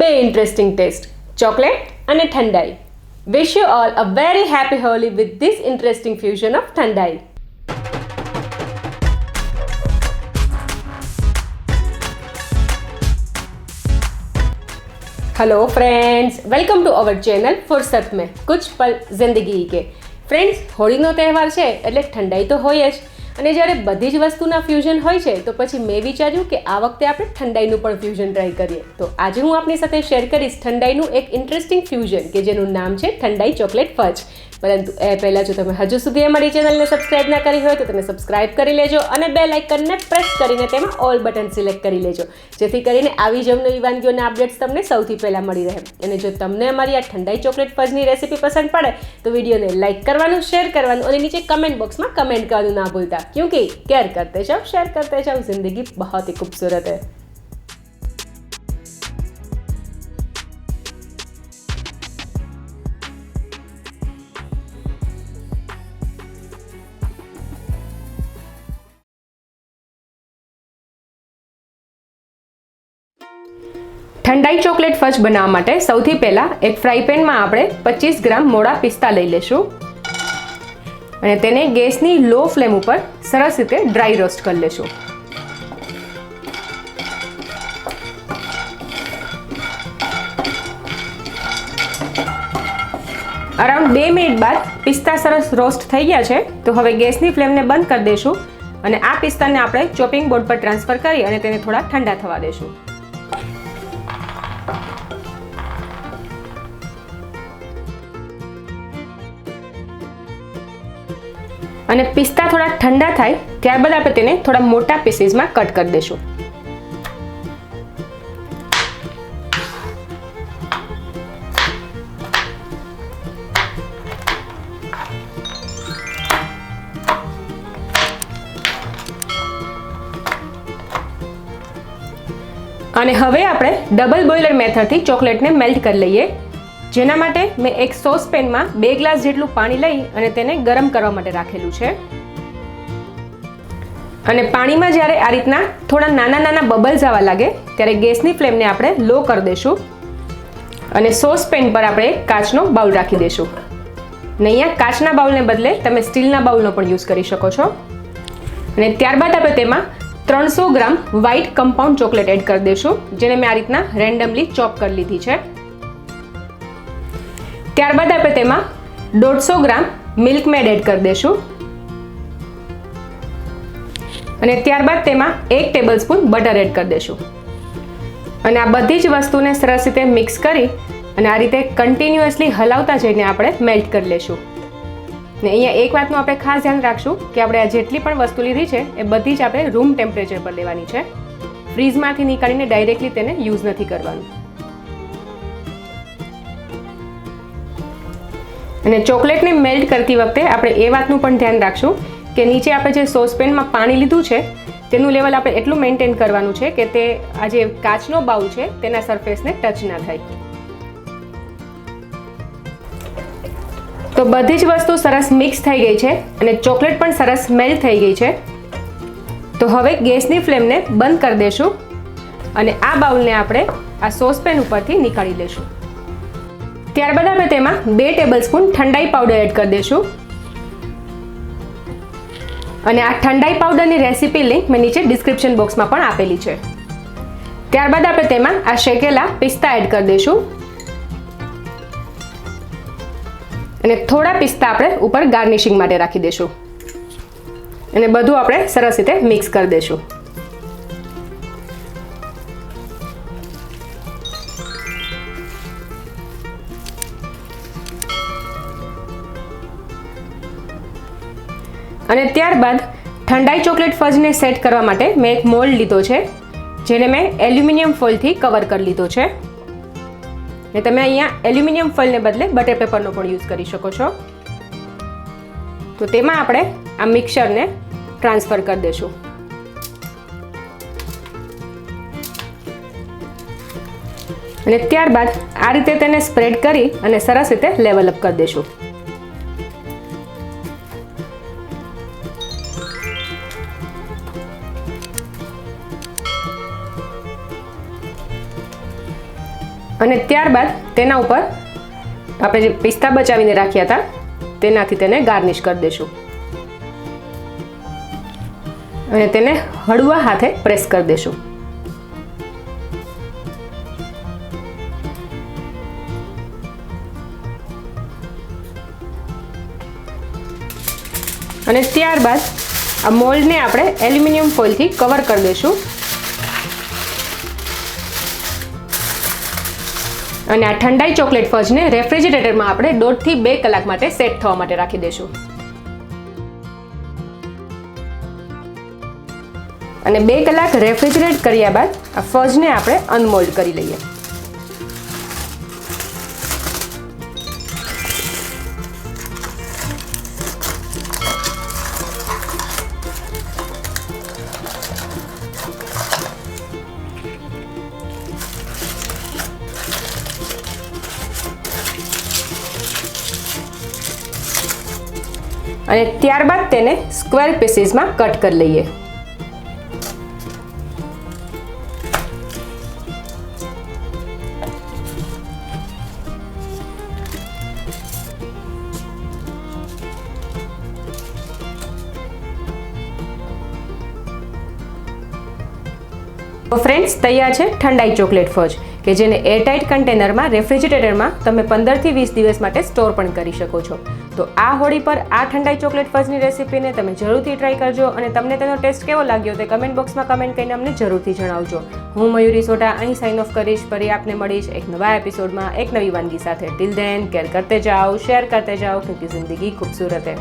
બે interesting test, chocolate અને ઠંડાઈ. Wish you all a very happy Holi with this interesting fusion of Thandai. Hello friends, welcome to our channel फुर्सत में कुछ पल जिंदगी के. फ्रेंड्स, હોળીનો તહેવાર છે એટલે ઠંડાઈ તો હોય જ, અને જ્યારે બધી જ વસ્તુના ફ્યુઝન હોય છે તો પછી મેં વિચાર્યું કે આ વખતે આપણે ઠંડાઈનું પણ ફ્યુઝન ટ્રાય કરીએ. તો આજે હું આપની સાથે શેર કરીશ ઠંડાઈનું એક ઇન્ટરેસ્ટિંગ ફ્યુઝન કે જેનું નામ છે ઠંડાઈ ચોકલેટ ફજ. પરંતુ એ પહેલાં જો તમે હજુ સુધી અમારી ચેનલને સબસ્ક્રાઇબ ના કરી હોય તો તેને સબસ્ક્રાઇબ કરી લેજો અને બેલ આઇકનને પ્રેસ કરીને તેમાં ઓલ બટન સિલેક્ટ કરી લેજો, જેથી કરીને આવી જ નવી વાનગીઓના અપડેટ્સ તમને સૌથી પહેલાં મળી રહે. અને જો તમને અમારી આ ઠંડાઈ ચોકલેટ ફજની રેસીપી પસંદ પડે તો વિડીયોને લાઇક કરવાનું, શેર કરવાનું અને નીચે કમેન્ટ બોક્સમાં કમેન્ટ કરવાનું ના ભૂલતા, ક્योंकि केयर करते जाओ, शेयर करते जाओ, जिंदगी बहुत ही खूबसूरत है. ઠંડાઈ ચોકલેટ ફજ બનાવવા માટે સૌથી પહેલાં એક ફ્રાય પેનમાં આપણે 25 ગ્રામ મોડા પિસ્તા લઈ લેશું અને તેને ગેસની લો ફ્લેમ ઉપર સરસ રીતે ડ્રાય રોસ્ટ કરી લેશું. અરાઉન્ડ 2 મિનિટ બાદ પિસ્તા સરસ રોસ્ટ થઈ ગયા છે, તો હવે ગેસની ફ્લેમને બંધ કરી દઈશું અને આ પિસ્તાને આપણે ચોપિંગ બોર્ડ પર ટ્રાન્સફર કરી અને તેને થોડા ઠંડા થવા દઈશું. અને પિસ્તા થોડા ઠંડા થાય ત્યારબાદ આપણે તેને થોડા મોટા પીસીસમાં કટ કરી દઈશું. અને હવે આપણે ડબલ બોઇલર મેથડથી ચોકલેટને મેલ્ટ કરી લઈએ, જેના માટે મેં એક સોસ પેનમાં 2 ગ્લાસ જેટલું પાણી લઈ અને તેને ગરમ કરવા માટે રાખેલું છે. અને પાણીમાં જ્યારે આ રીતના થોડા નાના નાના બબલ્સ આવવા લાગે ત્યારે ગેસની ફ્લેમને આપણે લો કરી દઈશું અને સોસ પેન પર આપણે એક કાચનો બાઉલ રાખી દઈશું. અને અહીંયા કાચના બાઉલને બદલે તમે સ્ટીલના બાઉલનો પણ યુઝ કરી શકો છો. અને ત્યારબાદ આપણે તેમાં 300 ગ્રામ વ્હાઇટ કમ્પાઉન્ડ ચોકલેટ એડ કરી દઈશું, જેને મેં આ રીતના રેન્ડમલી ચોપ કરી લીધી છે. ત્યારબાદ આપણે તેમાં 150 ગ્રામ મિલ્ક મેડ એડ કરી દઈશું અને ત્યારબાદ તેમાં 1 ટેબલસ્પૂન બટર એડ કરી દઈશું. અને આ બધી જ વસ્તુને સરસ રીતે મિક્સ કરી અને આ રીતે કન્ટિન્યુઅસલી હલાવતા જઈને આપણે મેલ્ટ કરી લઈશું. ને અહીંયા એક વાતનું આપણે ખાસ ધ્યાન રાખશું કે આપણે આ જેટલી પણ વસ્તુ લીધી છે એ બધી જ આપણે રૂમ ટેમ્પરેચર પર લેવાની છે. ફ્રીઝમાંથી નીકાળીને ડાયરેક્ટલી તેને યુઝ નથી કરવાનું. અને ચોકલેટને મેલ્ટ કરતી વખતે આપણે એ વાતનું પણ ધ્યાન રાખશું કે નીચે આપણે જે સોસપેનમાં પાણી લીધું છે તેનું લેવલ આપણે એટલું મેન્ટેન કરવાનું છે કે તે આ જે કાચનો બાઉલ છે તેના સરફેસને ટચ ના થાય. તો બધી જ વસ્તુ સરસ મિક્સ થઈ ગઈ છે અને ચોકલેટ પણ સરસ મેલ્ટ થઈ ગઈ છે. તો હવે ગેસની ફ્લેમને બંધ કરી દઈશું અને આ બાઉલને આપણે આ સોસપેન ઉપરથી નીકાળી લઈશું. ત્યારબાદ આપણે તેમાં 2 ટેબલસ્પૂન ઠંડાઈ પાવડર એડ કરી દઈશું. અને આ ઠંડાઈ પાવડરની રેસીપી લિંક મેં નીચે ડિસ્ક્રિપ્શન બોક્સમાં પણ આપેલી છે. ત્યારબાદ આપણે તેમાં આ શેકેલા પિસ્તા એડ કરી દઈશું અને થોડા પિસ્તા આપણે ઉપર ગાર્નિશિંગ માટે રાખી દઈશું અને બધું આપણે સરસ રીતે મિક્સ કરી દઈશું. અને ત્યારબાદ ઠંડાઈ ચોકલેટ ફજને સેટ કરવા માટે મેં એક મોલ્ડ લીધો છે, જેને મેં એલ્યુમિનિયમ ફોઇલથી કવર કરી લીધો છે. ને તમે અહીંયા એલ્યુમિનિયમ ફોઇલને બદલે બટર પેપરનો પણ યુઝ કરી શકો છો. તો તેમાં આપણે આ મિક્સરને ટ્રાન્સફર કરી દઈશું. અને ત્યારબાદ આ રીતે તેને સ્પ્રેડ કરી અને સરસ રીતે લેવલ અપ કરી દઈશું. અને ત્યારબાદ તેના ઉપર આપણે જે પિસ્તા બચાવીને રાખ્યા હતા તેનાથી તેને ગાર્નિશ કરી દઈશું અને તેને હળવા હાથે પ્રેસ કરી દઈશું. અને ત્યારબાદ આ મોલ્ડને આપણે એલ્યુમિનિયમ ફોઇલથી કવર કરી દઈશું અને આ ઠંડાઈ ચોકલેટ ફજને રેફ્રિજરેટરમાં આપણે 1.5 થી 2 કલાક માટે સેટ થવા માટે રાખી દઈશું. અને 2 કલાક રેફ્રિજરેટ કર્યા બાદ આ ફજને આપણે અનમોલ્ડ કરી લઈએ. અને ત્યારબાદ તેને સ્ક્વેર પીસીસમાં કટ કરી લઈએ. તો ફ્રેન્ડ્સ, તૈયાર છે ઠંડાઈ ચોકલેટ ફજ કે જેને એરટાઇટ કન્ટેનરમાં રેફ્રિજરેટરમાં તમે 15 થી 20 દિવસ માટે સ્ટોર પણ કરી શકો છો. તો આ હોળી પર આ ઠંડાઈ ચોકલેટ ફજની રેસીપીને તમે જરૂરથી ટ્રાય કરજો અને તમને તેનો ટેસ્ટ કેવો લાગ્યો તે કમેન્ટ બોક્સમાં કમેન્ટ કરીને અમને જરૂરથી જણાવજો. હું મયુરી સોઢા અહીં સાઇન ઓફ કરીશ. ફરી આપને મળીશ એક નવા એપિસોડમાં એક નવી વાનગી સાથે. ટિલ ધેન કેર કરતે જાઓ, શેર કરતે જાઓ, ક્યોંકि જિંદગી ખૂબસૂરત હૈ.